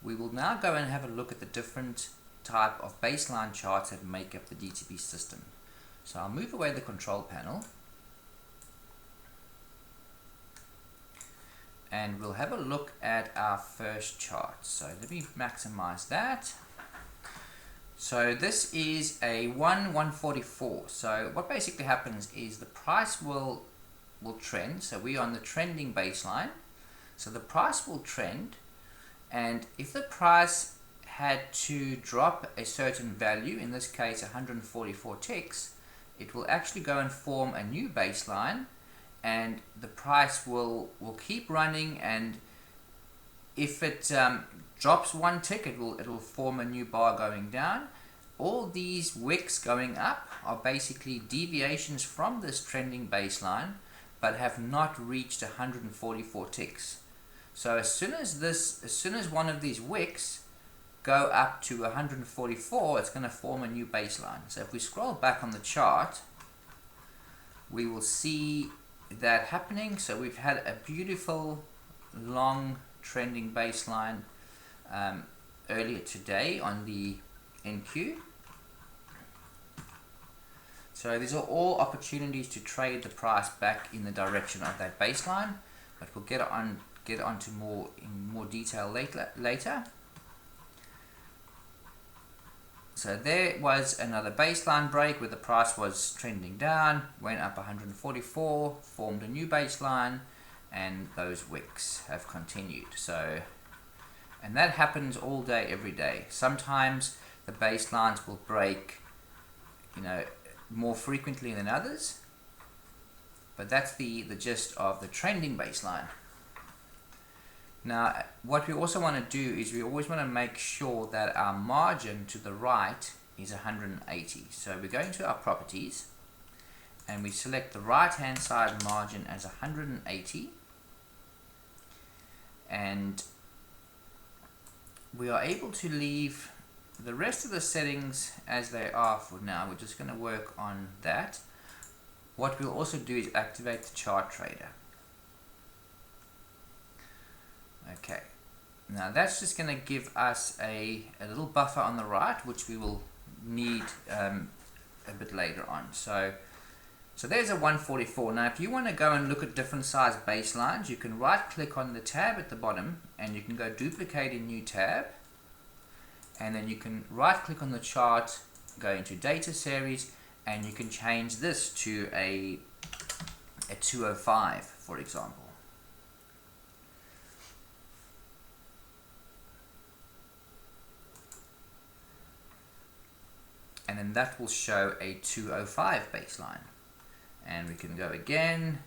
we will now go and have a look at the different type of baseline charts that make up the DTB system. So I'll move away the control panel and we'll have a look at our first chart. So let me maximize that. So this is a 144. So what basically happens is the price will trend. So we're on the trending baseline. So the price will trend, and if the price had to drop a certain value, in this case 144 ticks, it will actually go and form a new baseline, and the price will keep running, and if it drops one tick, it'll form a new bar going down. All these wicks going up are basically deviations from this trending baseline, but have not reached 144 ticks. So as soon as one of these wicks go up to 144, it's going to form a new baseline. So if we scroll back on the chart, we will see that happening. So we've had a beautiful long trending baseline earlier today on the NQ. So these are all opportunities to trade the price back in the direction of that baseline, but we'll get onto more detail later. So there was another baseline break where the price was trending down, went up 144, formed a new baseline, and those wicks have continued. So, and that happens all day, every day. Sometimes the baselines will break, more frequently than others, but that's the gist of the trending baseline. Now, what we also want to do is we always want to make sure that our margin to the right is 180. So we go into our properties and we select the right hand side margin as 180, and we are able to leave the rest of the settings as they are for now. We're just going to work on that. What we'll also do is activate the chart trader. Okay, now that's just going to give us a little buffer on the right, which we will need a bit later on. So there's a 144. Now if you want to go and look at different size baselines, you can right click on the tab at the bottom and you can go duplicate a new tab, and then you can right click on the chart, go into data series, and you can change this to a 205, for example. And then that will show a 205 baseline. And we can go again,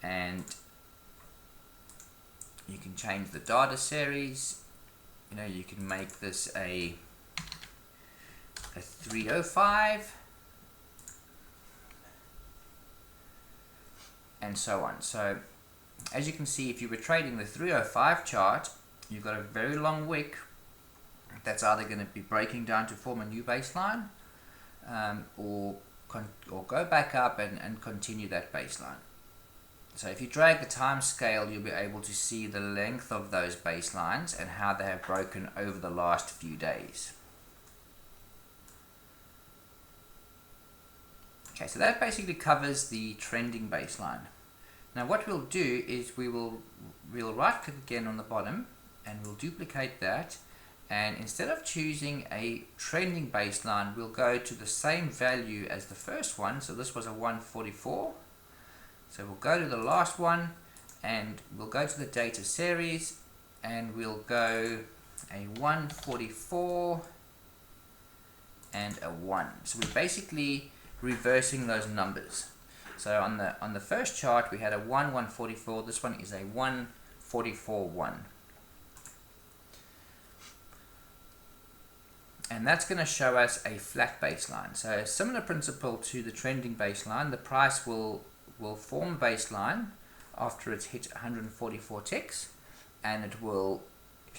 and you can change the data series. You can make this a 305, and so on. So as you can see, if you were trading the 305 chart, you've got a very long wick that's either going to be breaking down to form a new baseline, or go back up and continue that baseline. So if you drag the time scale, you'll be able to see the length of those baselines and how they have broken over the last few days. Okay, so that basically covers the trending baseline. Now what we'll do is we'll right click again on the bottom and we'll duplicate that, and instead of choosing a trending baseline, we'll go to the same value as the first one. So this was a 144. So we'll go to the last one and we'll go to the data series and we'll go a 144 and a 1. So we're basically reversing those numbers. So on the first chart we had a 144, this one is a 144.1. And that's going to show us a flat baseline. So a similar principle to the trending baseline, the price will form a baseline after it's hit 144 ticks, and it will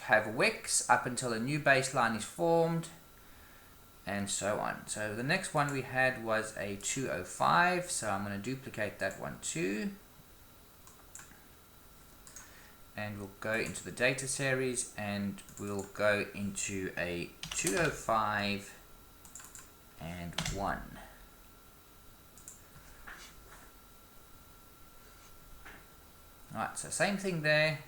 have wicks up until a new baseline is formed, and so on. So the next one we had was a 205, so I'm going to duplicate that one too. and we'll go into the data series and we'll go into a 205 and 1. Alright, so same thing there.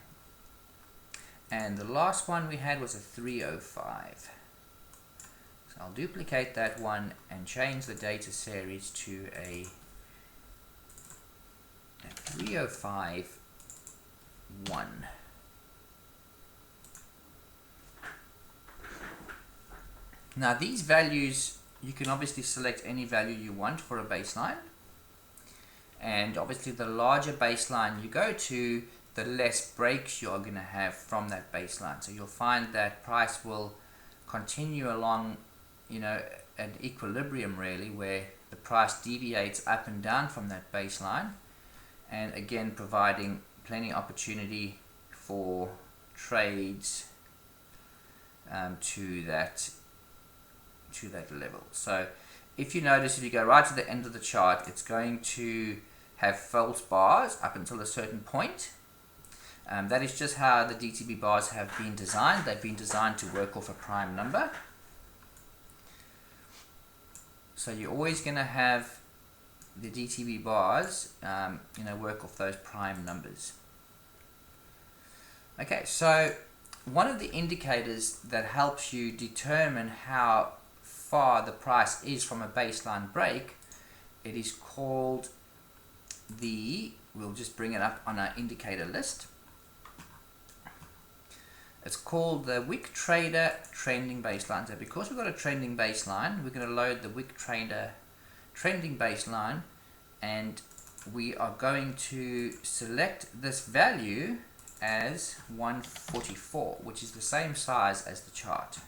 And the last one we had was a 305. So I'll duplicate that one and change the data series to a 305 1. Now these values, you can obviously select any value you want for a baseline, and obviously the larger baseline you go to, the less breaks you're going to have from that baseline. So you'll find that price will continue along, you know, at equilibrium really, where the price deviates up and down from that baseline, and again providing plenty of opportunity for trades to that level. So if you notice, if you go right to the end of the chart, it's going to have false bars up until a certain point. That is just how the DTB bars have been designed. They've been designed to work off a prime number. So you're always going to have the DTB bars, work off those prime numbers. Okay, so one of the indicators that helps you determine how far the price is from a baseline break, it is called we'll just bring it up on our indicator list. It's called the Wick Trader trending baseline. So because we've got a trending baseline, we're going to load the Wick Trader trending baseline, and we are going to select this value as 144, which is the same size as the chart.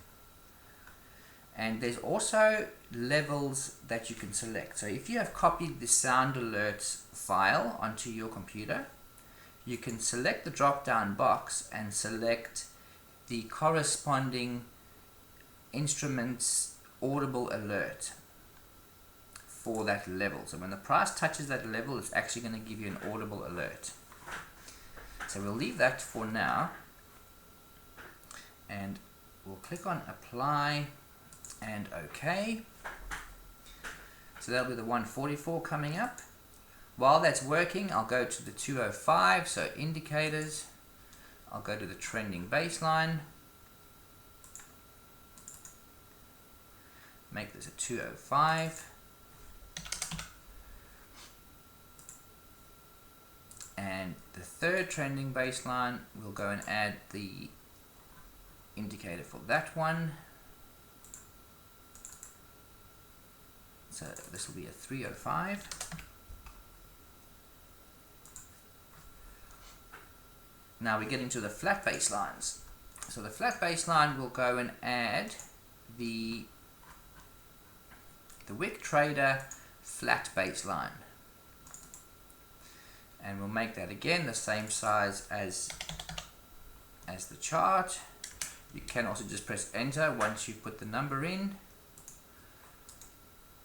And there's also levels that you can select. So if you have copied the sound alerts file onto your computer, you can select the drop down box and select the corresponding instrument's audible alert for that level. So when the price touches that level, it's actually going to give you an audible alert. So we'll leave that for now, and we'll click on apply and OK. So that'll be the 144 coming up. While that's working, I'll go to the 205, so indicators. I'll go to the trending baseline, make this a 205, and the third trending baseline, we'll go and add the indicator for that one. So this will be a 305. Now we get into the flat baselines. So the flat baseline will go and add the Wick Trader flat baseline. And we'll make that again the same size as the chart. You can also just press enter once you've put the number in.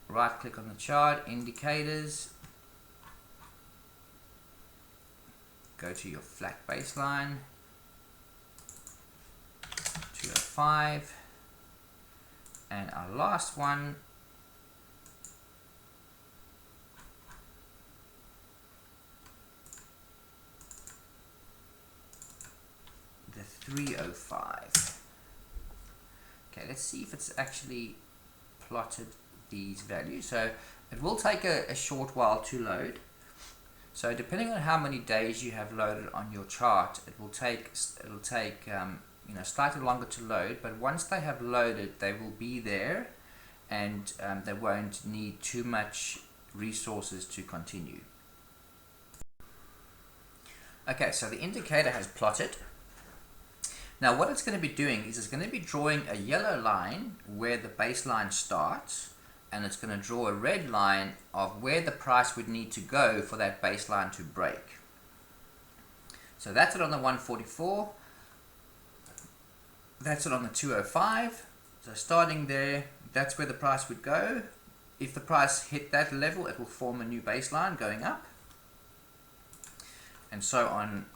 Right click on the chart, indicators, go to your flat baseline, 205, and our last one, the 305. Okay, let's see if it's actually plotted these values. So it will take a short while to load. So depending on how many days you have loaded on your chart, it'll take slightly longer to load, but once they have loaded, they will be there, and they won't need too much resources to continue. Okay, so the indicator has plotted. Now what it's going to be doing is it's going to be drawing a yellow line where the baseline starts, and it's going to draw a red line of where the price would need to go for that baseline to break. So that's it on the 144, that's it on the 205. So starting there, that's where the price would go. If the price hit that level, it will form a new baseline going up, and so on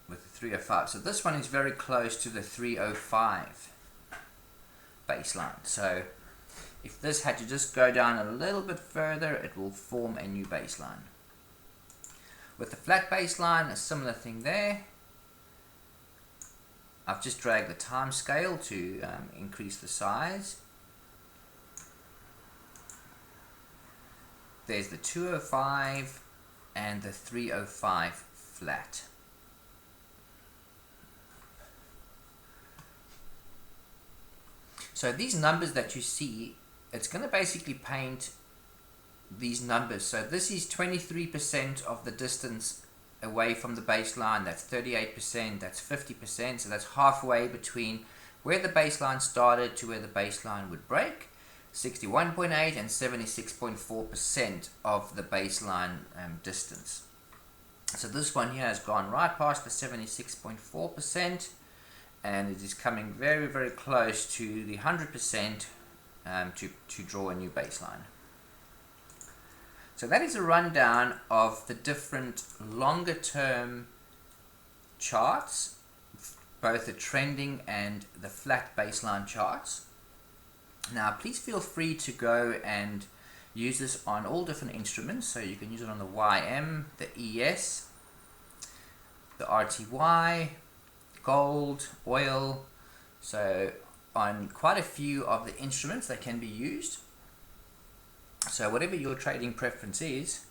with the 305. So this one is very close to the 305 baseline. So if this had to just go down a little bit further, it will form a new baseline. With the flat baseline, a similar thing there. I've just dragged the time scale to increase the size. There's the 205 and the 305 flat. So these numbers that you see, it's going to basically paint these numbers. So this is 23% of the distance away from the baseline, that's 38%, that's 50%, so that's halfway between where the baseline started to where the baseline would break. 61.8 and 76.4% of the baseline distance. So this one here has gone right past the 76.4%, and it is coming very, very close to the 100% to draw a new baseline. So that is a rundown of the different longer term charts, both the trending and the flat baseline charts. Now please feel free to go and use this on all different instruments. So you can use it on the YM, the ES, the RTY, gold, oil. So on quite a few of the instruments that can be used. So whatever your trading preference is,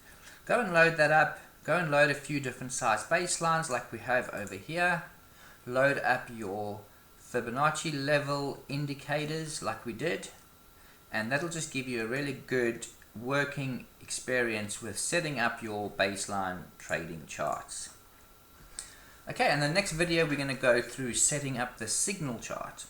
go and load that up. Go and load a few different size baselines like we have over here. Load up your Fibonacci level indicators like we did, and that'll just give you a really good working experience with setting up your baseline trading charts. Okay, in the next video we're going to go through setting up the signal chart.